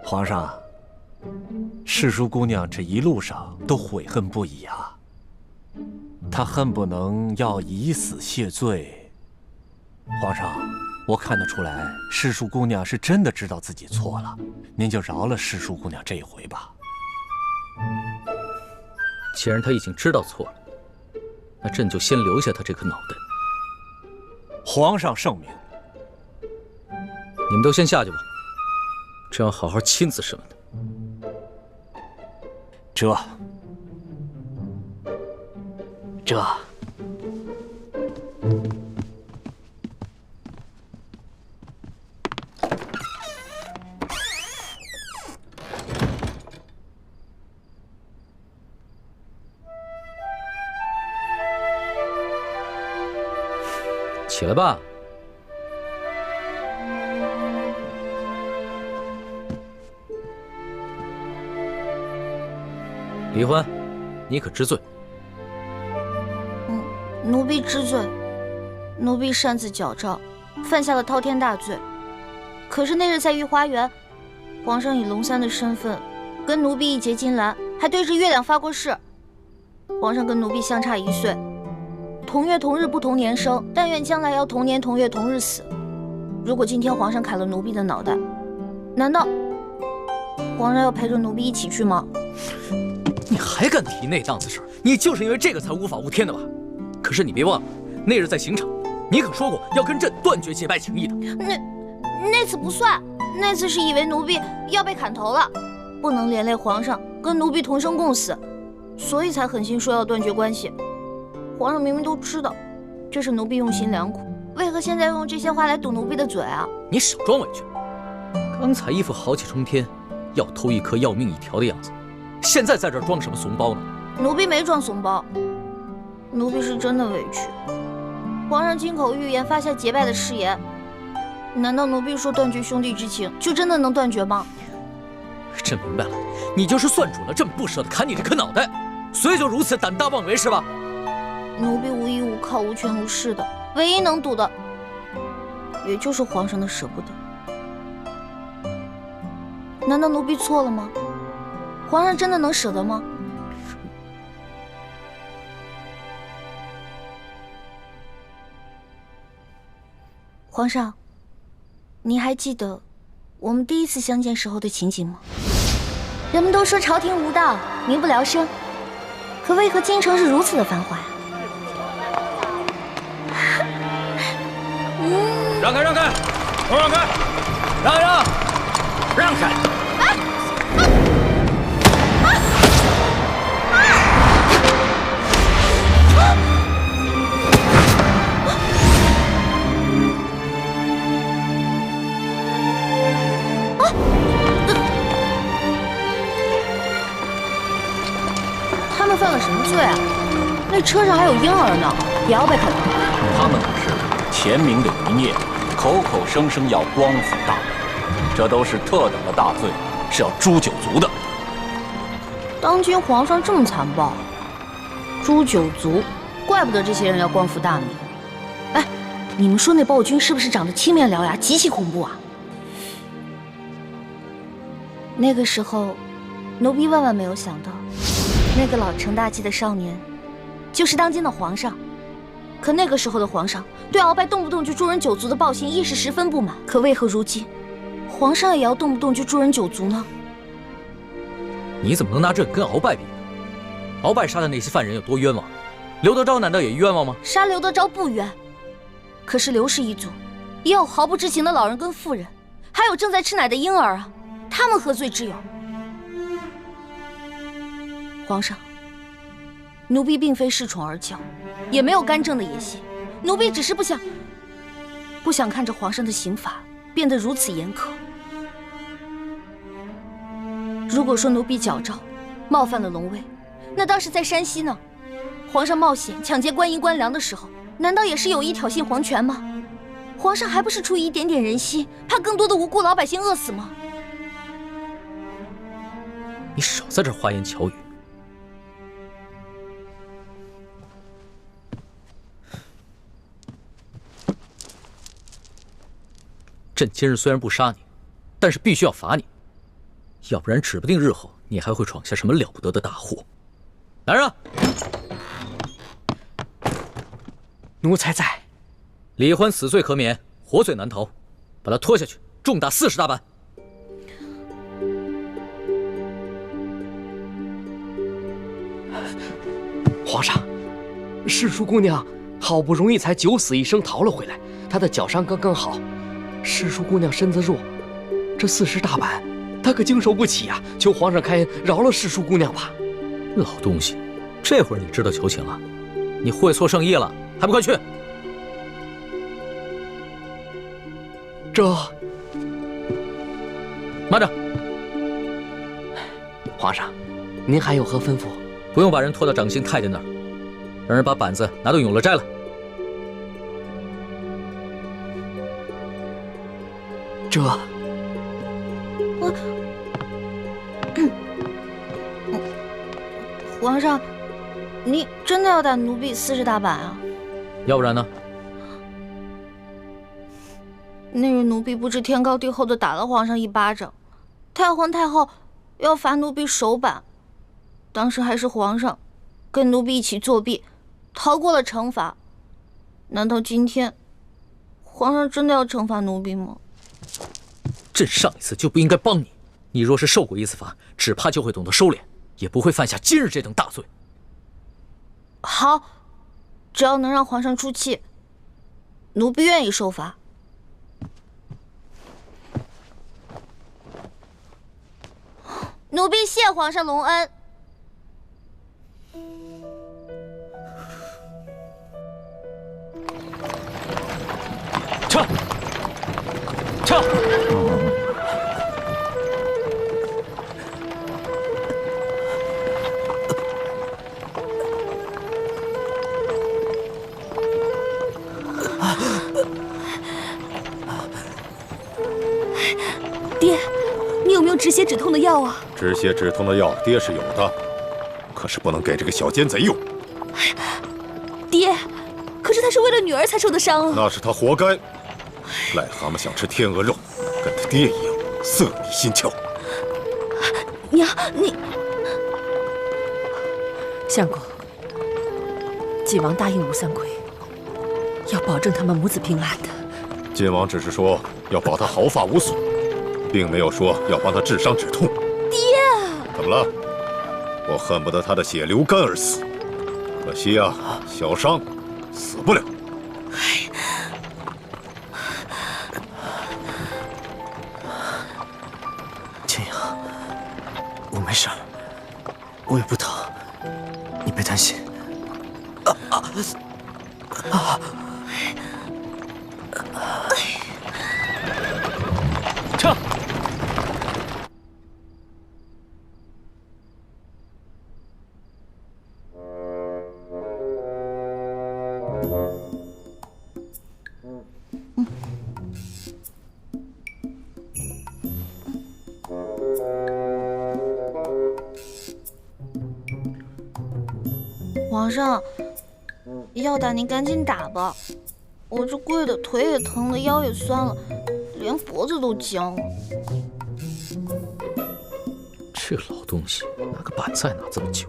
皇上，世淑姑娘这一路上都悔恨不已啊，她恨不能要以死谢罪。皇上，我看得出来，世淑姑娘是真的知道自己错了，您就饶了世淑姑娘这一回吧。既然她已经知道错了，那朕就先留下她这颗脑袋。皇上圣明。你们都先下去吧，朕要好好亲自审问他。这。起来吧。李欢，你可知罪？奴婢知罪。奴婢擅自矫诏，犯下了滔天大罪。可是那日在御花园，皇上以龙三的身份跟奴婢一结金兰，还对着月亮发过誓。皇上跟奴婢相差1岁，同月同日不同年生，但愿将来要同年同月同日死。如果今天皇上砍了奴婢的脑袋，难道皇上要陪着奴婢一起去吗？你还敢提那档子事儿？你就是因为这个才无法无天的吧？可是你别忘了，那日在刑场，你可说过要跟朕断绝结拜情谊的。那次不算，那次是以为奴婢要被砍头了，不能连累皇上跟奴婢同生共死，所以才狠心说要断绝关系。皇上明明都知道这是奴婢用心良苦，为何现在用这些话来堵奴婢的嘴啊？你少装委屈！刚才一副豪气冲天，要偷一颗要命一条的样子，现在在这装什么怂包呢？奴婢没装怂包，奴婢是真的委屈。皇上金口玉言发下结拜的誓言，难道奴婢说断绝兄弟之情就真的能断绝吗？朕明白了，你就是算准了朕不舍得砍你这颗脑袋，所以就如此胆大妄为是吧？奴婢无依无靠、无权无势的，唯一能赌的，也就是皇上的舍不得。难道奴婢错了吗？皇上真的能舍得吗？皇上，您还记得我们第一次相见时候的情景吗？人们都说朝廷无道，民不聊生，可为何京城是如此的繁华呀？让开，让开，都让开，让一让，让开！他们犯了什么罪啊？那车上还有婴儿呢，也要被砍头？他们可是前明的余孽，口口声声要光复大明，这都是特等的大罪，是要诛九族的。当今皇上这么残暴，诛九族，怪不得这些人要光复大明。哎，你们说那暴君是不是长得青面獠牙，极其恐怖啊？那个时候，奴婢万万没有想到，那个老成大器的少年，就是当今的皇上。可那个时候的皇上对鳌拜动不动就诛人九族的暴行亦是十分不满，可为何如今皇上也要动不动就诛人九族呢？你怎么能拿朕跟鳌拜比呢？鳌拜杀的那些犯人有多冤枉？刘德昭难道也冤枉吗？杀刘德昭不冤，可是刘氏一族也有毫不知情的老人跟妇人，还有正在吃奶的婴儿啊，他们何罪之有？皇上，奴婢并非恃宠而骄，也没有干政的野心，奴婢只是不想看着皇上的刑罚变得如此严苛。如果说奴婢矫诏冒犯了龙威，那当时在山西呢，皇上冒险抢劫官银官粮的时候，难道也是有意挑衅皇权吗？皇上还不是出于一点点人心，怕更多的无辜老百姓饿死吗？你少在这儿花言巧语。朕今日虽然不杀你，但是必须要罚你，要不然指不定日后你还会闯下什么了不得的大祸。来人啊！奴才在。李欢死罪可免，活罪难逃，把他拖下去，重打40大板。皇上，世淑姑娘好不容易才九死一生逃了回来，她的脚伤刚刚好。世淑姑娘身子弱，这40大板她可经受不起呀！求皇上开恩，饶了世淑姑娘吧。老东西，这会儿你知道求情了？你会错圣意了，还不快去！这……慢着！皇上，您还有何吩咐？不用把人拖到掌心太监那儿，让人把板子拿到永乐斋来。这……皇上，你真的要打奴婢40大板啊？要不然呢？那日奴婢不知天高地厚的打了皇上一巴掌，太皇太后要罚奴婢手板，当时还是皇上跟奴婢一起作弊，逃过了惩罚。难道今天皇上真的要惩罚奴婢吗？朕上一次就不应该帮你，你若是受过一次罚，只怕就会懂得收敛，也不会犯下今日这等大罪。好，只要能让皇上出气，奴婢愿意受罚。奴婢谢皇上隆恩。撤！撤！爹，你有没有止血止痛的药啊？止血止痛的药，爹是有的，可是不能给这个小奸贼用。爹，可是他是为了女儿才受的伤啊！那是他活该。癞蛤蟆想吃天鹅肉，跟他爹一样色迷心窍。娘，你……相公，晋王答应吴三桂，要保证他们母子平安的。晋王只是说要保他毫发无损，并没有说要帮他治伤止痛。爹，怎么了？我恨不得他的血流干而死，可惜啊，小伤死不了。青阳，我没事儿，我也不疼，你别担心。撤！皇上，要打您赶紧打吧，我这跪的腿也疼了，腰也酸了，连脖子都僵了。这老东西拿个板菜拿这么久。